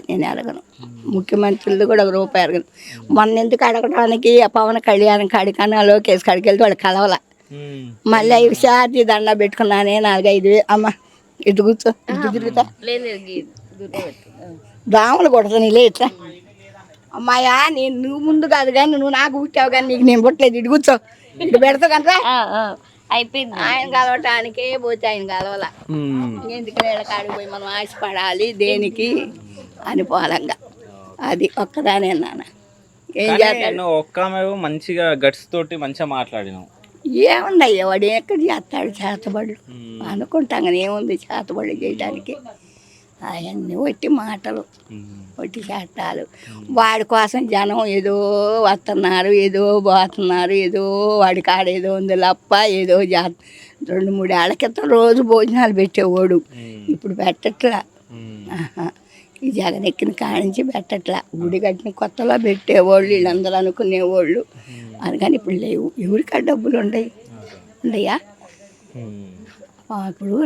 నేను అడగను. ముఖ్యమంత్రులు కూడా ₹1 అడగను. మొన్న ఎందుకు అడగడానికి ఆ పవన్ కళ్యాణ్ కాడికన్నా లోకేష్ కాడికి వెళ్తే వాళ్ళు కలవల. మళ్ళీ 5 ఛార్జీ దండ పెట్టుకున్నానే 4-5 అమ్మ ఇటు కూర్చో ఇటు తిరుగుతా దాములు కొడతాను ఇలా ఇట్లా అమ్మాయా నేను నువ్వు ముందు కాదు కానీ నువ్వు నాకు పుట్టావు కానీ నీకు నేను పుట్టలేదు ఇటు కూర్చో ఇటు పెడతా కనుక అయిపోయింది. ఆయన కలవటానికే పోతే ఆయన కలవాల. ఎందుకని కాడికి పోయి మనం ఆశపడాలి దేనికి అనుకూలంగా అది ఒక్కదానే నాన్న. ఏం చేస్తాడు ఒక్క మంచిగా గట్స్ తోటి మంచిగా మాట్లాడినావు. ఏముందయ్యా వాడు ఎక్కడ చేస్తాడు చేతబడులు అనుకుంటాం కానీ ఏముంది చేతబడులు చేయడానికి అవన్నీ వట్టి మాటలు వట్టి చేష్టాలు. వాడి కోసం జనం ఏదో వస్తున్నారు ఏదో పోతున్నారు ఏదో వాడి కాడ ఏదో ఉంది లప్ప ఏదో 2-3 ఏళ్ల క్రితం రోజు భోజనాలు పెట్టేవాడు ఇప్పుడు పెట్టట్లా. ఈ జగన్ ఎక్కిన కాడ నుంచి పెట్టట్లా. గుడి కట్టిన కొత్తలో పెట్టేవాళ్ళు వీళ్ళందరూ అనుకునేవాళ్ళు అందుకని ఇప్పుడు లేవు. ఎవరికా డబ్బులు ఉండయా ఇప్పుడు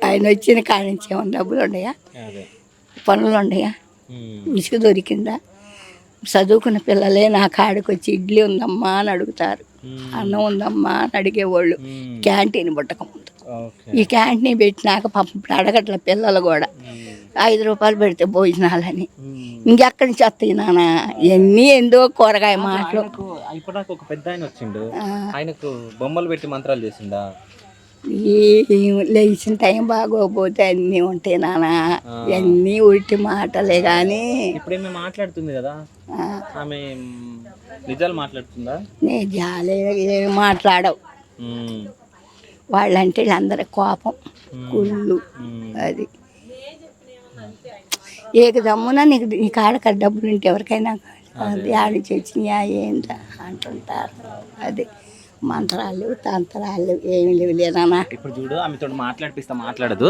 ఆయన వచ్చిన కాడ నుంచి ఏమన్నా డబ్బులు ఉండయా పనులు ఉండయా ఇసుక దొరికిందా? చదువుకున్న పిల్లలే నా కాడికి వచ్చి ఇడ్లీ ఉందమ్మా అని అడుగుతారు అన్నం ఉందమ్మా అని అడిగేవాళ్ళు క్యాంటీన్ పుట్టకముందు. ఈ క్యాంటీన్ పెట్టినాక పాపం అడగట్ల పిల్లలు కూడా ₹5 పెడితే భోజనాలని ఇంకెక్కడి నుంచి వస్తాయి నాన్న ఇవన్నీ ఏందో కూరగాయ మాటలు. ఇప్పుడు నాకు ఒక పెద్ద ఆయన వచ్చిండు ఆయనకు బొమ్మలు పెట్టి మంత్రాలు చేసిండా? లేచిన టైం బాగోకపోతే అన్నీ ఉంటాయి నాన్న ఇవన్నీ ఉట్టి మాటలే కానీ. ఇప్పుడేమో మాట్లాడుతుంది కదా ఆమె నిజాలు మాట్లాడుతుందా? నిజాలే ఏమి మాట్లాడవు వాళ్ళంటే వీళ్ళందరి కోపం కుళ్ళు అది. ఏకదమ్మున నీ కాడక డబ్బులు ఉంటే ఎవరికైనా ఆడి చచ్చినాయా ఏంటా అంటుంటారు. అది మంత్రాలు తంత్రాలు ఏమి లేవు లేదన్నా. ఇప్పుడు చూడు ఆమెతో మాట్లాడిపిస్తా మాట్లాడదు.